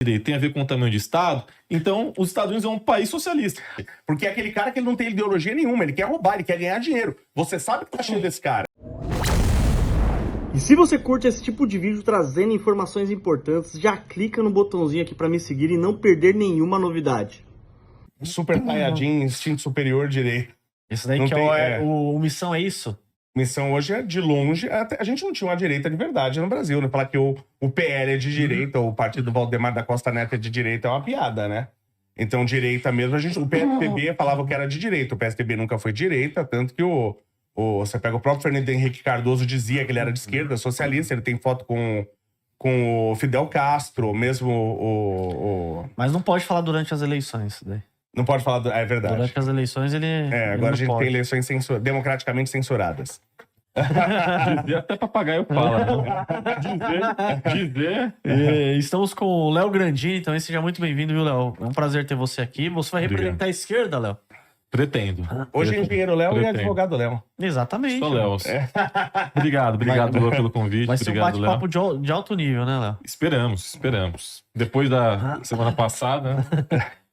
direita tem a ver com o tamanho de Estado, então os Estados Unidos é um país socialista. Porque é aquele cara que ele não tem ideologia nenhuma, ele quer roubar, ele quer ganhar dinheiro. Você sabe que tá cheio desse cara. E se você curte esse tipo de vídeo trazendo informações importantes, já clica no botãozinho aqui para me seguir e não perder nenhuma novidade. Super Saiyajin, instinto superior direito. Isso daí Não que tem- o Missão é isso? Missão hoje é de longe. A gente não tinha uma direita de verdade no Brasil, né? Falar que o PL é de direita, o partido do Valdemar da Costa Neto é de direita é uma piada, né? Então, direita mesmo, o PSDB falava que era de direita. O PSDB nunca foi direita, tanto que você pega o próprio Fernando Henrique Cardoso, dizia que ele era de esquerda, socialista, ele tem foto com o Fidel Castro, mesmo Mas não pode falar durante as eleições. Isso daí. Não pode falar... É verdade. Durante as eleições ele. É, agora a gente tem eleições democraticamente censuradas. Dizer até papagaio fala. Né? Dizer. Estamos com o Léo Grandini, então seja muito bem-vindo, viu, Léo? É um prazer ter você aqui. Você vai representar a esquerda, Léo? Pretendo. Hoje é engenheiro Léo e Pretendo. advogado Léo. Exatamente. Só Léo. Obrigado, Lua, pelo convite. Vai ser um Obrigado, Léo. bate-papo de alto nível, né, Léo? Esperamos. Depois da semana passada, né?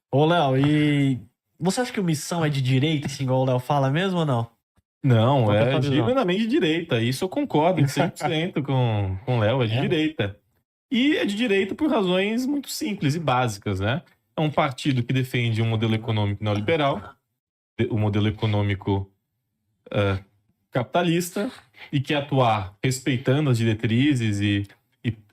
Ô, Léo, e você acha que o Missão é de direita, assim, igual o Léo fala mesmo ou não? Não, Qual que é a é tua visão? genuinamente de direita. Isso eu concordo 100% com o Léo, é de direita. E é de direita por razões muito simples e básicas, né? É um partido que defende um modelo econômico neoliberal, um modelo econômico capitalista, e quer atuar respeitando as diretrizes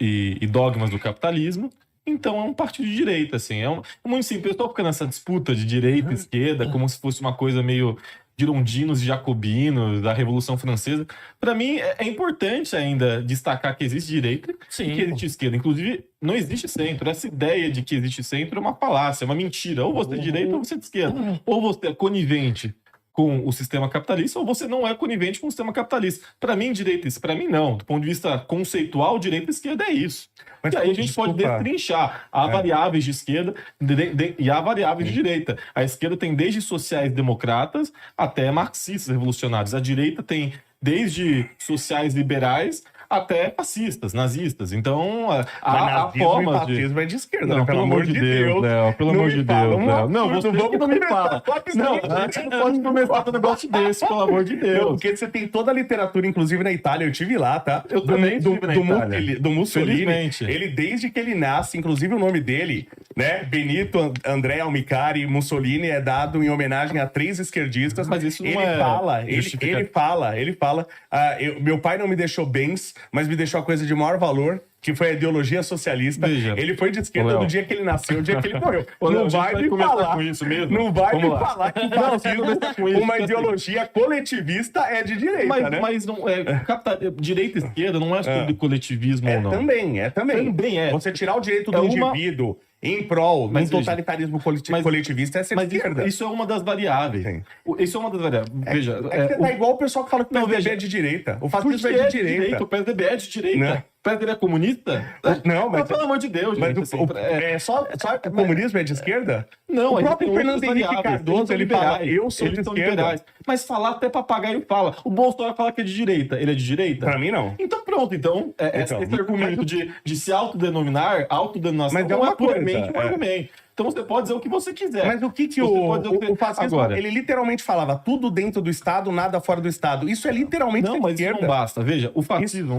e dogmas do capitalismo. Então é um partido de direita, assim. É muito simples. Eu estou ficando nessa disputa de direita e esquerda como se fosse uma coisa meio girondinos e jacobinos da Revolução Francesa. Para mim, é importante ainda destacar que existe direita e que existe esquerda. Inclusive, não existe centro. Essa ideia de que existe centro é uma falácia, é uma mentira. Ou você é de direita ou você é de esquerda. Ou você é conivente com o sistema capitalista, ou você não é conivente com o sistema capitalista. Para mim, direita, isso. Para mim, não. Do ponto de vista conceitual, direita e esquerda é isso. Mas, e aí a gente pode destrinchar. Há variáveis de esquerda e há variáveis de direita. A esquerda tem desde sociais-democratas até marxistas revolucionários. A direita tem desde sociais-liberais até fascistas, nazistas. Então, há formas de... fascismo é de esquerda, Não, né? pelo amor de Deus, Léo. Pelo amor de Deus, Léo. Não, você que não me fala. Não, você não pode começar um negócio desse, pelo amor de Não, Deus. porque você tem toda a literatura, inclusive na Itália, eu tive lá, tá? Eu também estive na Itália. Do Mussolini, Felizmente. ele desde que ele nasce, inclusive o nome dele, né? Benito André Almicari Mussolini é dado em homenagem a 3 esquerdistas. Mas isso não ele é fala, justificativo. ele fala, meu pai não me deixou bens, mas me deixou a coisa de maior valor, que foi a ideologia socialista. Veja, ele foi de esquerda do dia que ele nasceu, o dia que ele morreu. Léo, Não vai me falar com isso mesmo? Não vai Vamos me lá. falar que o Não, fascismo, começar com isso, uma assim. ideologia coletivista é de direita, né? Mas não é. Direita e esquerda não é sobre coletivismo ou não. Também é. Também é. Você tirar o direito do É uma- indivíduo em prol de um Mas veja, totalitarismo coletivista é ser de Mas esquerda. isso é uma das variáveis. Sim. Isso é uma das variáveis. Veja, É que você tá igual o pessoal que fala que o Não, PSDB veja, é de direita. O por fascismo que é de direita. O PSDB é de direita. Né? O PSDB é comunista? Não, mas... Pelo amor de Deus, Mas gente. só o comunismo é de esquerda? Não, o a gente próprio tem Fernando outras Henrique variáveis. Cardoso, ele fala, eu sou de esquerda. Mas falar até papagaio fala. O Bolsonaro fala que é de direita. Ele é de direita? Pra mim, não. Então pronto. Esse argumento de se autodenominar, autodenominação, Mas é não uma é puramente coisa, um argumento. Então você pode dizer o que você quiser. Mas o que Você pode dizer o fascismo, Agora, ele literalmente falava tudo dentro do Estado, nada fora do Estado. Isso é literalmente não, de mas isso esquerda. não basta. Veja, o fascismo,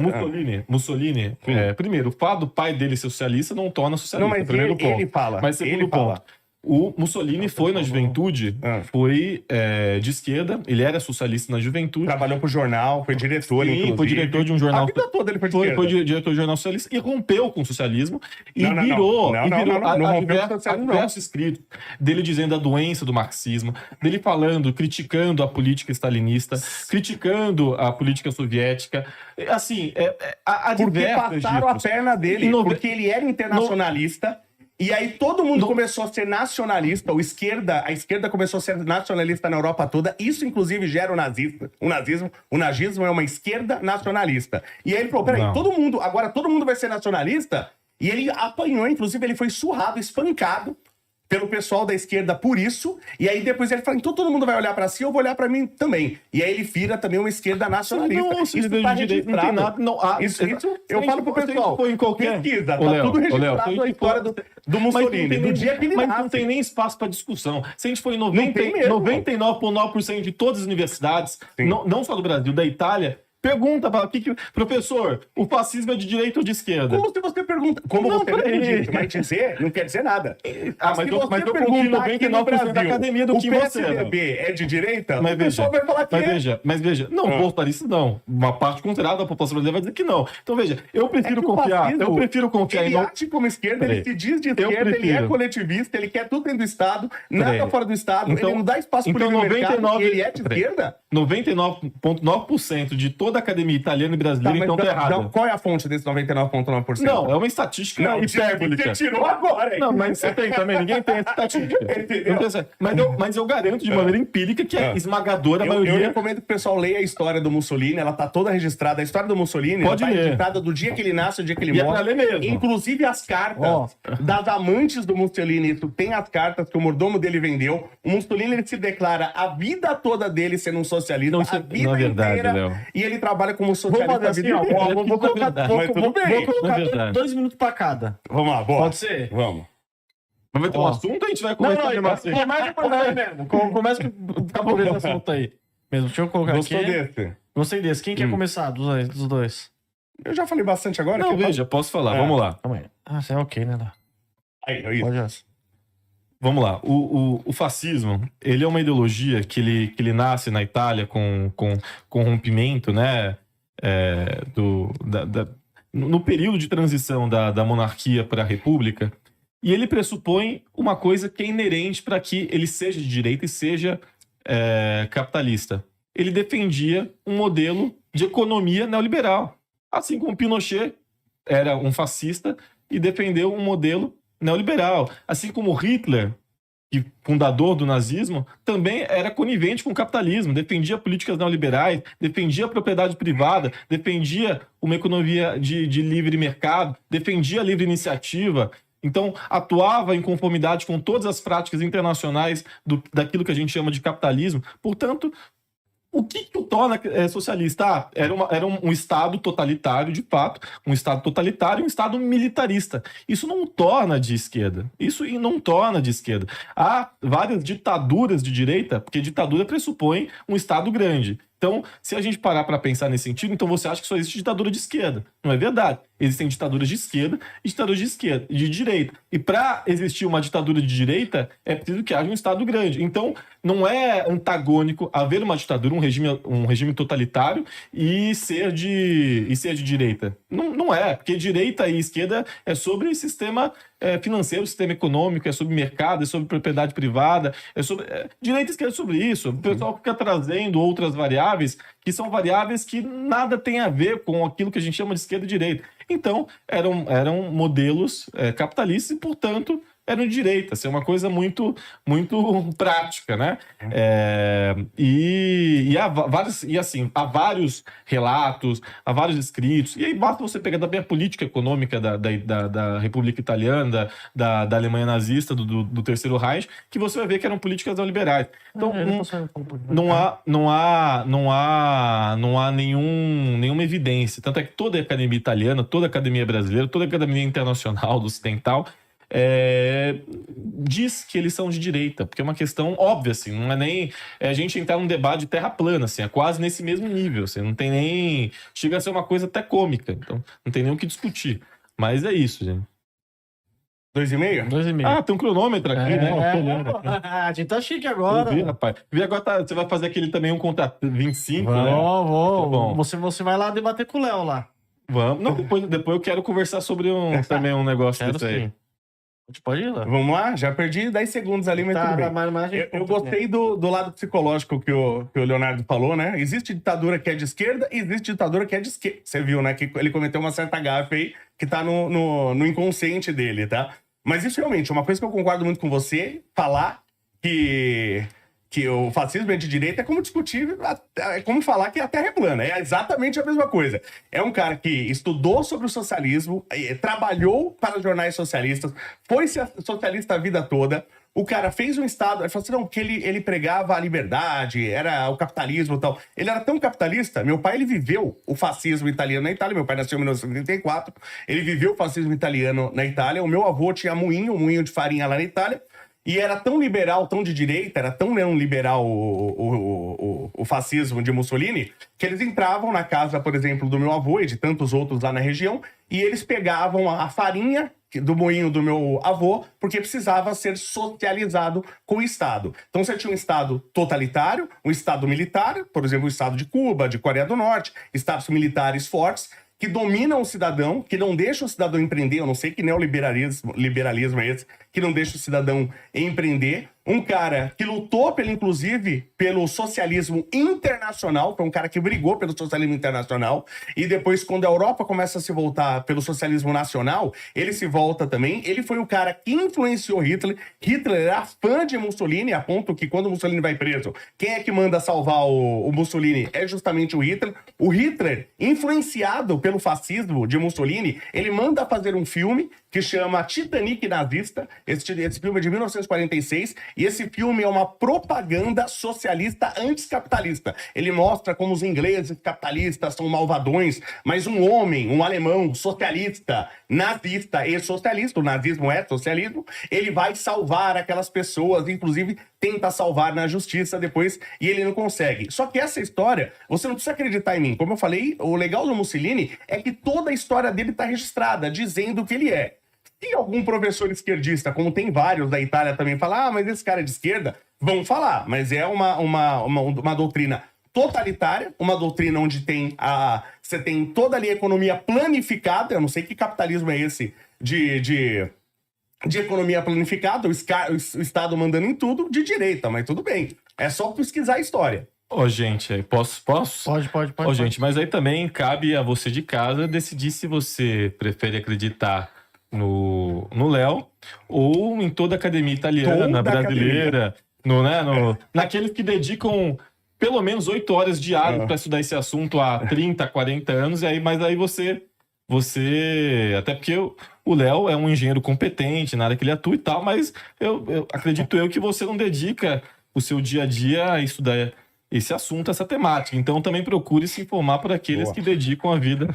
Mussolini, primeiro, o fato do pai dele ser socialista não torna socialista. Não, mas primeiro ponto. ele fala. Mas segundo ele ponto. fala. O Mussolini foi na juventude, foi de esquerda, ele era socialista na juventude. Trabalhou pro jornal, foi diretor, Sim, inclusive. foi diretor de um jornal. A vida toda ele foi de esquerda. Foi diretor de jornal socialista e rompeu com o socialismo e Não, virou. não rompeu com o socialismo, não. Diversos escritos dele dizendo a doença do marxismo, dele falando, criticando a política stalinista, criticando a política soviética. Assim, há Porque diversos passaram a registros. perna dele, porque ele era internacionalista. E aí todo mundo começou a ser nacionalista, a esquerda começou a ser nacionalista na Europa toda, isso inclusive gera o nazismo. O nazismo é uma esquerda nacionalista. E aí ele falou, peraí, agora todo mundo vai ser nacionalista? E ele apanhou, inclusive ele foi surrado, espancado pelo pessoal da esquerda por isso, e aí depois ele fala, então todo mundo vai olhar pra si, eu vou olhar pra mim também. E aí ele vira também uma esquerda nacionalista. Não, isso tá direito, não tem nada, não, isso eu falo pro pessoal, em qualquer... pesquisa, Ô, tá Léo, tudo registrado Léo, na história do Mussolini, do dia que ele mas nasce. não tem nem espaço para discussão. Se a gente for em tem mesmo. 99,9% de todas as universidades, não só do Brasil, da Itália, pergunta para professor, o fascismo é de direita ou de esquerda? Como se você pergunta? Como Não, você peraí. vai dizer, não quer dizer nada. Mas eu confio 99% da academia do que o você. PSDB é de direita? Mas o pessoal vai falar que mas veja, não, bolsonarista não. Uma parte considerável da população brasileira vai dizer que não. Então veja, eu prefiro confiar ele age como esquerda, ele se diz de esquerda, ele é coletivista, ele quer tudo dentro do Estado, nada fora do Estado, então, ele não dá espaço para o mercado, ele é de esquerda? 99,9% de toda a academia italiana e brasileira, então tá errado. Qual é a fonte desse 99,9%? Não, é uma estatística hipérbolica. Você tirou agora, hein? Não, mas você tem também, ninguém tem essa estatística. Mas eu garanto de maneira empírica que a esmagadora maioria... Eu recomendo que o pessoal leia a história do Mussolini, ela tá toda registrada. A história do Mussolini Pode tá ler. registrada do dia que ele nasce ao dia que ele E morre. é pra ler mesmo. Inclusive as cartas das amantes do Mussolini. Isso tem as cartas que o mordomo dele vendeu. O Mussolini ele se declara a vida toda dele sendo um socialista, a vida não é verdade, inteira. Léo. E ele trabalha como socialista. Vou fazer assim, ó. Vou colocar, Mas tudo bem. vou colocar 2 minutos pra cada. Vamos lá, bora. Pode ser? Vamos. Mas vai ter um assunto ou a gente vai Não, começar não, a assim? começa por aí mesmo. Começa por esse assunto aí. Mesmo, deixa eu colocar Gostou aqui. desse? Gostei desse. Quem quer começar dos dois? Eu já falei bastante agora. Não, que eu veja, posso falar, vamos lá. Calma aí. Ah, você é ok, né? Léo? Aí, é isso. Pode essa. Vamos lá. O fascismo, ele é uma ideologia que ele nasce na Itália com rompimento, né? No período de transição da monarquia para a república, e ele pressupõe uma coisa que é inerente para que ele seja de direita e seja capitalista. Ele defendia um modelo de economia neoliberal, assim como Pinochet era um fascista e defendeu um modelo neoliberal, assim como Hitler, fundador do nazismo, também era conivente com o capitalismo, defendia políticas neoliberais, defendia a propriedade privada, defendia uma economia de livre mercado, defendia a livre iniciativa. Então, atuava em conformidade com todas as práticas internacionais daquilo que a gente chama de capitalismo. Portanto, o que o torna socialista? Era um Estado totalitário, de fato, um Estado totalitário e um Estado militarista. Isso não torna de esquerda. Isso não torna de esquerda. Há várias ditaduras de direita, porque ditadura pressupõe um Estado grande. Então, se a gente parar para pensar nesse sentido, então você acha que só existe ditadura de esquerda. Não é verdade. Existem ditaduras de esquerda e ditaduras de direita. E para existir uma ditadura de direita, é preciso que haja um Estado grande. Então, não é antagônico haver uma ditadura, um regime totalitário e ser de direita. Não é, porque direita e esquerda é sobre sistema financeiro, sistema econômico, é sobre mercado, é sobre propriedade privada, é sobre direita e esquerda é sobre isso. O pessoal fica trazendo outras variáveis que são variáveis que nada tem a ver com aquilo que a gente chama de esquerda e direita. Então, eram modelos capitalistas e, portanto, eram de direita. Assim, é uma coisa muito, muito prática, né? Há vários relatos, há vários escritos, e aí basta você pegar também a política econômica da República Italiana, da Alemanha nazista, do Terceiro Reich, que você vai ver que eram políticas neoliberais. Então, não há nenhuma evidência. Tanto é que toda a academia italiana, toda a academia brasileira, toda a academia internacional do ocidental diz que eles são de direita, porque é uma questão óbvia, assim, não é nem a gente entrar num debate de terra plana, assim, é quase nesse mesmo nível, assim, não tem nem... Chega a ser uma coisa até cômica, então não tem nem o que discutir. Mas é isso, gente. 2,5? 2,5. Ah, tem um cronômetro aqui, né? A gente tá chique agora. Eu vi, rapaz. Vi agora, você vai fazer aquele também, um contra 25, né? Vou. Tá bom. Você vai lá debater com o Léo lá. Vamos. Não, depois eu quero conversar sobre também um negócio Quero desse aí. sim. A gente pode ir lá. Vamos lá? Já perdi 10 segundos ali, mas tudo bem. Eu gostei do lado psicológico que o Leonardo falou, né? Existe ditadura que é de esquerda e existe ditadura que é de esquerda. Você viu, né? Que ele cometeu uma certa gafe aí que tá no inconsciente dele, tá? Mas isso realmente é uma coisa que eu concordo muito com você, falar que que o fascismo é de direita, é como discutir, é como falar que a Terra é plana. É exatamente a mesma coisa. É um cara que estudou sobre o socialismo, trabalhou para jornais socialistas, foi socialista a vida toda. O cara fez um Estado, ele falou assim, não, que ele pregava a liberdade, era o capitalismo e tal. Ele era tão capitalista, meu pai, ele viveu o fascismo italiano na Itália, meu pai nasceu em 1934, ele viveu o fascismo italiano na Itália, o meu avô tinha um moinho de farinha lá na Itália, e era tão liberal, tão de direita, era tão neoliberal o fascismo de Mussolini, que eles entravam na casa, por exemplo, do meu avô e de tantos outros lá na região, e eles pegavam a farinha do moinho do meu avô, porque precisava ser socializado com o Estado. Então você tinha um Estado totalitário, um Estado militar, por exemplo, o Estado de Cuba, de Coreia do Norte, Estados militares fortes, que dominam o cidadão, que não deixam o cidadão empreender. Eu não sei que neoliberalismo é esse, que não deixa o cidadão empreender. Um cara que lutou, inclusive, pelo socialismo internacional, foi um cara que brigou pelo socialismo internacional, e depois, quando a Europa começa a se voltar pelo socialismo nacional, ele se volta também. Ele foi o cara que influenciou Hitler. Hitler era fã de Mussolini, a ponto que, quando Mussolini vai preso, quem é que manda salvar o Mussolini é justamente o Hitler. O Hitler, influenciado pelo fascismo de Mussolini, ele manda fazer um filme que chama Titanic Nazista. Esse filme é de 1946, e esse filme é uma propaganda socialista anticapitalista. Ele mostra como os ingleses capitalistas são malvadões, mas um homem, um alemão socialista, nazista e socialista, o nazismo é socialismo, ele vai salvar aquelas pessoas, inclusive tenta salvar na justiça depois, e ele não consegue. Só que essa história, você não precisa acreditar em mim. Como eu falei, o legal do Mussolini é que toda a história dele está registrada, dizendo o que ele é. Se algum professor esquerdista, como tem vários da Itália também, falar, mas esse cara é de esquerda, vão falar, mas é uma doutrina totalitária, uma doutrina onde você tem toda ali a economia planificada. Eu não sei que capitalismo é esse de economia planificada, o Estado mandando em tudo, de direita, mas tudo bem. É só pesquisar a história. Ô, gente, posso? Pode. Ô, gente, mas aí também cabe a você de casa decidir se você prefere acreditar no Léo ou em toda a academia italiana, brasileira, naqueles que dedicam pelo menos 8 horas diárias para estudar esse assunto há 30, 40 anos, mas aí você até porque o Léo é um engenheiro competente na área que ele atua e tal, mas eu acredito que você não dedica o seu dia a dia a estudar esse assunto, essa temática. Então também procure se informar por aqueles que dedicam a vida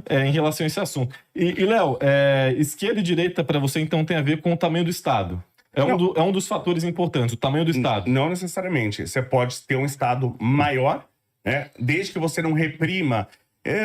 em relação a esse assunto. E Léo, esquerda e direita para você então tem a ver com o tamanho do Estado. É um dos fatores importantes, o tamanho do Estado. Não necessariamente. Você pode ter um Estado maior, né, desde que você não reprima.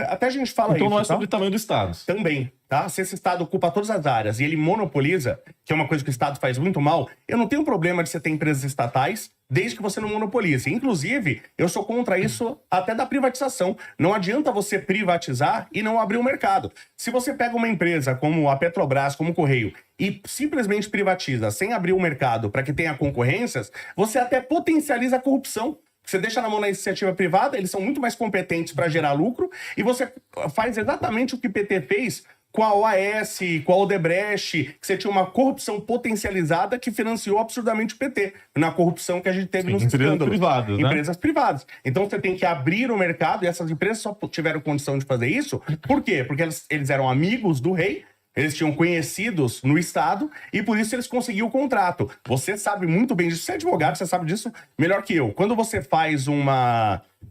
Até a gente fala então isso. Não é sobre o tamanho do Estado. Também, tá? Se esse Estado ocupa todas as áreas e ele monopoliza, que é uma coisa que o Estado faz muito mal, eu não tenho problema de você ter empresas estatais, desde que você não monopolize. Inclusive, eu sou contra isso até da privatização. Não adianta você privatizar e não abrir o mercado. Se você pega uma empresa como a Petrobras, como o Correio, e simplesmente privatiza sem abrir o mercado para que tenha concorrências, você até potencializa a corrupção. Você deixa na mão da iniciativa privada, eles são muito mais competentes para gerar lucro, e você faz exatamente o que o PT fez com a OAS, com a Odebrecht, que você tinha uma corrupção potencializada que financiou absurdamente o PT, na corrupção que a gente teve nos escândalos. Privadas, né? Empresas privadas. Então você tem que abrir o mercado, e essas empresas só tiveram condição de fazer isso. Por quê? Porque eles eram amigos do rei, eles tinham conhecidos no Estado, e por isso eles conseguiam o contrato. Você sabe muito bem disso. Você é advogado, você sabe disso melhor que eu. Quando você faz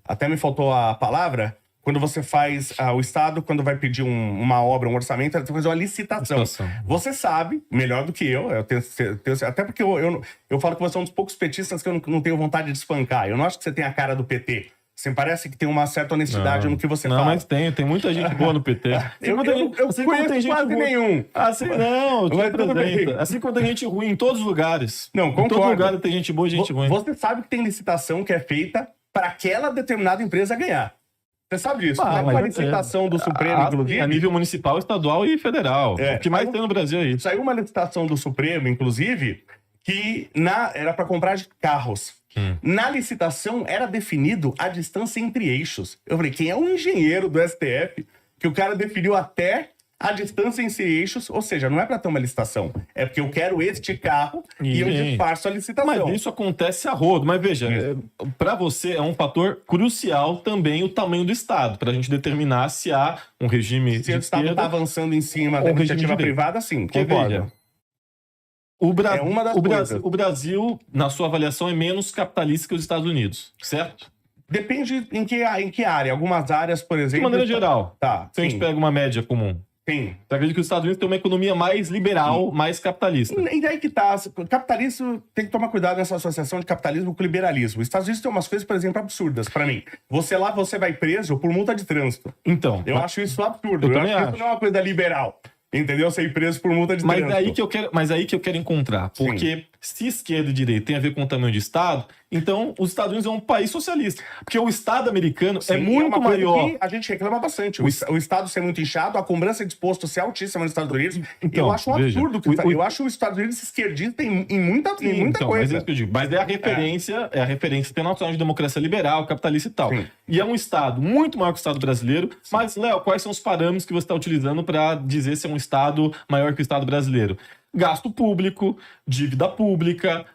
até me faltou a palavra. Quando você faz o Estado, quando vai pedir uma obra, um orçamento, você faz uma licitação. Você sabe, melhor do que eu até porque eu falo que você é um dos poucos petistas que eu não tenho vontade de espancar. Eu não acho que você tem a cara do PT. Você parece que tem uma certa honestidade no que você fala. Não, mas tem muita gente boa no PT. Eu conheço quase nenhum. Assim como tem gente ruim em todos os lugares. Não, concordo. Em todo lugar tem gente boa e gente ruim. Você sabe que tem licitação que é feita para aquela determinada empresa ganhar. Você sabe disso? Não é uma licitação do Supremo, inclusive? A nível municipal, estadual e federal. O que mais tem no Brasil é isso. Saiu uma licitação do Supremo, inclusive, que era para comprar de carros. Na licitação era definido a distância entre eixos. Eu falei, quem é o engenheiro do STF que o cara definiu até a distância entre eixos, ou seja, não é para ter uma licitação, é porque eu quero este carro e eu disfarço a licitação. Mas isso acontece a rodo. Mas veja, para você é um fator crucial também o tamanho do Estado, para a gente determinar se há um regime de Se o Estado está avançando em cima da iniciativa privada, sim, concordo. Veja, o Brasil, na sua avaliação, é menos capitalista que os Estados Unidos, certo? Depende em que área. Algumas áreas, por exemplo... De maneira geral. Tá, se a gente pega uma média comum. Sim. Você acredita que os Estados Unidos têm uma economia mais liberal, mais capitalista? E daí que tá. Capitalismo, tem que tomar cuidado nessa associação de capitalismo com liberalismo. Os Estados Unidos tem umas coisas, por exemplo, absurdas pra mim. Você vai preso por multa de trânsito. Então. Eu acho isso absurdo. Eu acho que isso não é uma coisa liberal. Entendeu? Ser preso por multa de trânsito. Mas aí que eu quero encontrar. Porque se esquerda e direita tem a ver com o tamanho de Estado, então os Estados Unidos é um país socialista. Porque o Estado americano é muito maior. Que a gente reclama bastante. O Estado ser muito inchado, a cobrança de imposto ser altíssima nos Estados Unidos. Então, eu acho um absurdo. Eu acho os Estados Unidos esquerdista em muita coisa. Mas é isso que eu digo. Mas é a referência internacional de democracia liberal, capitalista e tal. Sim. E é um Estado muito maior que o Estado brasileiro. Mas, Léo, quais são os parâmetros que você está utilizando para dizer se é um Estado maior que o Estado brasileiro? Gasto público, dívida pública,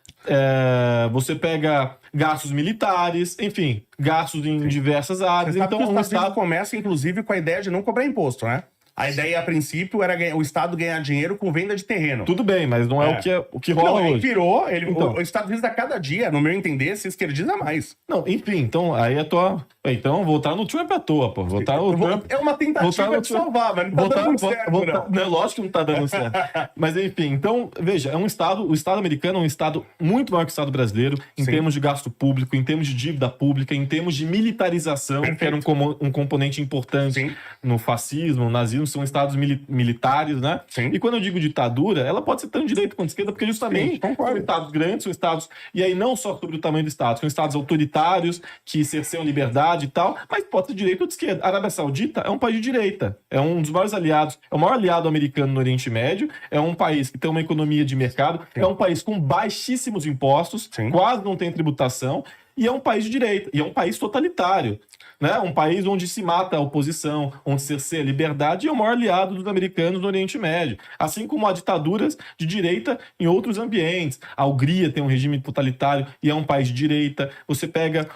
você pega gastos militares, enfim, gastos em diversas áreas. Você sabe então, que o Estado começa, inclusive, com a ideia de não cobrar imposto, né? A ideia, a princípio, era o Estado ganhar dinheiro com venda de terreno. Tudo bem, mas não é o que rola hoje. Virou, o Estado Unidos a cada dia, no meu entender, se esquerdiza mais. Não, enfim, então aí a tua... Então, votar no Trump à toa, pô. Votar no Trump... É uma tentativa de salvar, mas não tá dando muito certo, não. Lógico que não tá dando certo. Mas, enfim, então, veja, o Estado americano é um Estado muito maior que o Estado brasileiro, em termos de gasto público, em termos de dívida pública, em termos de militarização, que era um componente importante no fascismo, no nazismo, são estados militares, né? Sim. E quando eu digo ditadura, ela pode ser tanto direita quanto esquerda, porque justamente são estados grandes, são estados... E aí não só sobre o tamanho do Estado, são estados autoritários, que cerceiam liberdade e tal, mas pode ser de direita ou de esquerda. A Arábia Saudita é um país de direita, é um dos maiores aliados, é o maior aliado americano no Oriente Médio, é um país que tem uma economia de mercado, é um país com baixíssimos impostos, quase não tem tributação, e é um país de direita, e é um país totalitário, né? Um país onde se mata a oposição, onde cerceia a liberdade, e é o maior aliado dos americanos no Oriente Médio. Assim como há ditaduras de direita em outros ambientes. A Hungria tem um regime totalitário e é um país de direita. Você pega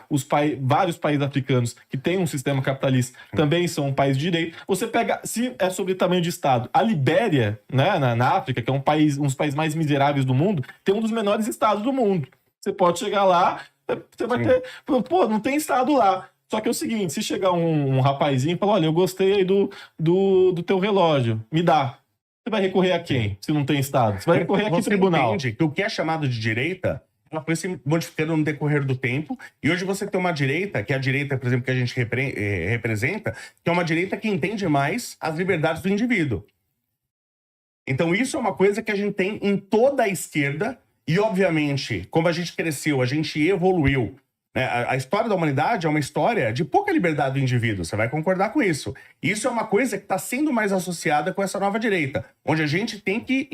vários países africanos que têm um sistema capitalista, também são um país de direita. Você pega, se é sobre tamanho de Estado, a Libéria, né, na África, que é um dos países mais miseráveis do mundo, tem um dos menores estados do mundo. Você pode chegar lá, você vai ter... Pô, não tem Estado lá. Só que é o seguinte, se chegar um rapazinho e falar, olha, eu gostei aí do teu relógio, me dá. Você vai recorrer a quem, se não tem Estado? Você vai recorrer a que tribunal? Entende que o que é chamado de direita, ela foi se modificando no decorrer do tempo, e hoje você tem uma direita, que é a direita, por exemplo, que a gente representa, que é uma direita que entende mais as liberdades do indivíduo. Então isso é uma coisa que a gente tem em toda a esquerda, e obviamente, como a gente cresceu, a gente evoluiu, né? A história da humanidade é uma história de pouca liberdade do indivíduo, você vai concordar com isso. Isso é uma coisa que está sendo mais associada com essa nova direita, onde a gente tem que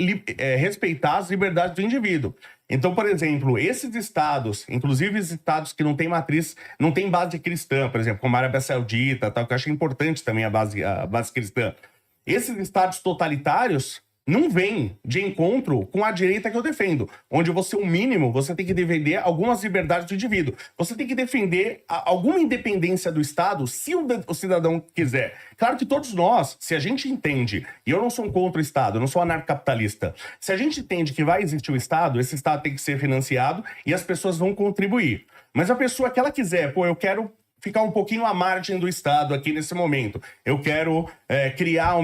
respeitar as liberdades do indivíduo. Então, por exemplo, esses estados, inclusive os estados que não têm matriz, não têm base cristã, por exemplo, como a Arábia Saudita, tal, que eu acho importante também a base cristã. Esses estados totalitários não vem de encontro com a direita que eu defendo, onde você, o mínimo, você tem que defender algumas liberdades do indivíduo. Você tem que defender alguma independência do Estado, se o cidadão quiser. Claro que todos nós, se a gente entende, e eu não sou contra o Estado, eu não sou anarcocapitalista, se a gente entende que vai existir o Estado, esse Estado tem que ser financiado e as pessoas vão contribuir. Mas a pessoa que ela quiser, eu quero ficar um pouquinho à margem do Estado aqui nesse momento. Eu quero criar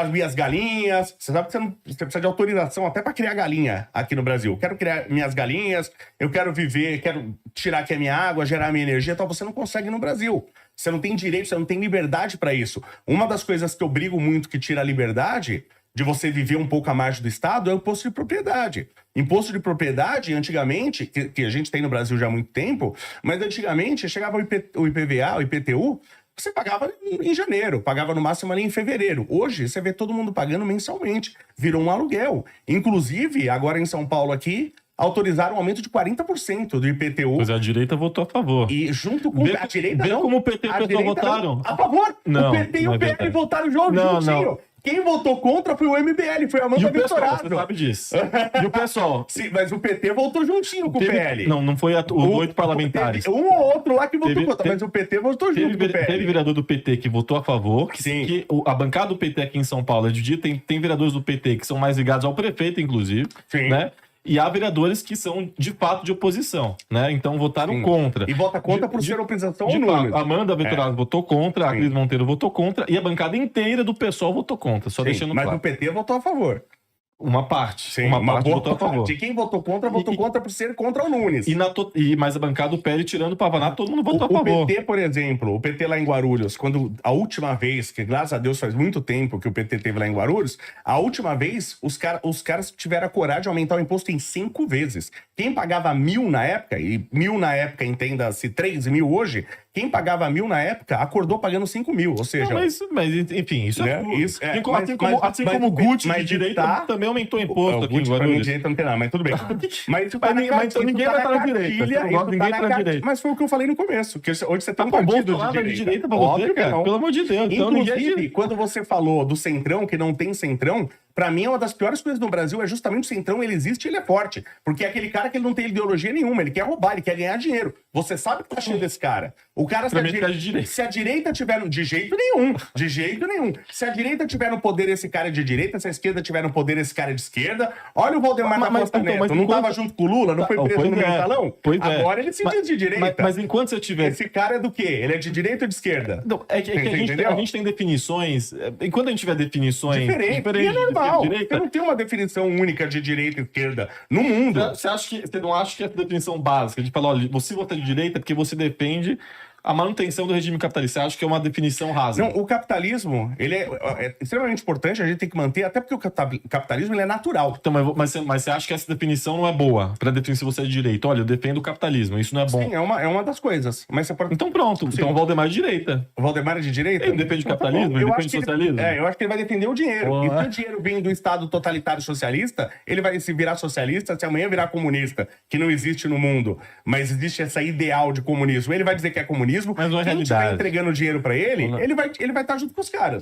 as minhas galinhas. Você sabe que você precisa de autorização até para criar galinha aqui no Brasil. Eu quero criar minhas galinhas, eu quero viver, quero tirar aqui a minha água, gerar a minha energia, tal. Você não consegue no Brasil. Você não tem direito, você não tem liberdade para isso. Uma das coisas que eu brigo muito que tira a liberdade de você viver um pouco à margem do Estado é o imposto de propriedade. Imposto de propriedade, antigamente, que a gente tem no Brasil já há muito tempo, mas antigamente chegava o IPVA, o IPTU, você pagava em janeiro, pagava no máximo ali em fevereiro. Hoje, você vê todo mundo pagando mensalmente. Virou um aluguel. Inclusive, agora em São Paulo aqui, autorizaram um aumento de 40% do IPTU. Pois a direita votou a favor. E junto com Vê- a direita vê não. como o PT e o A PSOL direita votaram. não. A favor. Não, o PT e não o é PL verdade. votaram Não, juntinho. não. Quem votou contra foi o MBL, foi a E Amanda o pessoal, Vitorado. você sabe disso. E o pessoal? Sim, mas o PT votou juntinho com o PL. Não foi os 8 parlamentares. Teve um ou outro lá que votou Teve- contra, mas o PT votou junto com o PL. Teve vereador do PT que votou a favor, Sim. que a bancada do PT aqui em São Paulo é dividida, tem vereadores do PT que são mais ligados ao prefeito, inclusive, Sim. né? E há vereadores que são, de fato, de oposição, né? Então votaram Sim. contra. E vota contra por ser oposição ao De Nunes. fato, a Amanda Vitorado votou contra, a Sim. Cris Monteiro votou contra, e a bancada inteira do PSOL votou contra, só Sim, deixando mas claro. o PT votou a favor. Uma parte. Sim, uma parte boa votou a favor. parte. Quem votou contra, votou E- contra por ser contra o Nunes. Mas a bancada do PL, tirando o Pavanato, todo mundo votou a O favor. PT, por exemplo, o PT lá em Guarulhos, quando a última vez, que graças a Deus faz muito tempo que o PT teve lá em Guarulhos, a última vez os caras tiveram a coragem de aumentar o imposto em 5 vezes. Quem pagava 1.000 na época, e 1.000 na época, entenda-se 3.000 hoje, quem pagava 1.000 na época acordou pagando 5.000. Ou seja, Não, mas, enfim, isso Né? é tudo. Isso é, assim mas- assim como, mas- assim mas- como o Gucci mas de direita tá- também aumentou o o imposto aqui em Gucci pra mim Guarulhos. direita não tem nada, mas tudo bem. Mas isso Mas então ninguém vai estar na direita, você não gosta, ninguém tá na direita. Mas foi o que eu falei no começo, que hoje você tem Tá um bom, partido Bolsonaro é de de direita. direita pra Óbvio você, que cara. não. Pelo amor de Deus. Então ninguém é Inclusive, de... quando você falou do Centrão, que não tem Centrão, pra mim, uma das piores coisas no Brasil é justamente o Centrão, ele existe e ele é forte. Porque é aquele cara que ele não tem ideologia nenhuma, ele quer roubar, ele quer ganhar dinheiro. Você sabe que tá cheio desse cara. O cara, Pra mim, ele é de direita. se a direita tiver no... De jeito nenhum. De jeito nenhum. Se a direita tiver no poder, esse cara é de direita. Se a esquerda tiver no poder, esse cara é de esquerda. Olha o Valdemar da Costa então, Neto. mas Não enquanto- tava junto com o Lula? Não foi preso Pois no é, mensalão? pois é. Agora ele se diz de direita. Mas enquanto você tiver... Esse cara é do quê? Ele é de direita ou de esquerda? Não, é que Você entendeu? a gente tem definições... Enquanto a gente tiver definições Diferente. E é diferentes de normal. esquerda e direita, Você não tem uma definição única de direita e esquerda no mundo. Você não acha que é a definição básica? De falar, olha, você vota de direita porque você defende a manutenção do regime capitalista. Você acha que é uma definição rasa? Não, o capitalismo, ele é extremamente importante, a gente tem que manter, até porque o capitalismo ele é natural. Então, mas você acha que essa definição não é boa para definir se você é de direita? Olha, eu defendo o capitalismo, isso não é bom. Sim, é uma das coisas. Mas você pode... Então pronto, então o Valdemar é de direita. O Valdemar é de direita? Ele defende o capitalismo, Então, ele eu defende acho o que socialismo. eu acho que ele vai defender o dinheiro. Boa. E se o dinheiro vem do Estado totalitário socialista, ele vai se virar socialista, se amanhã virar comunista, que não existe no mundo, mas existe essa ideal de comunismo. Ele vai dizer que é comunismo. Mas não é Quem realidade. estiver entregando dinheiro pra ele, ele vai estar junto com os caras.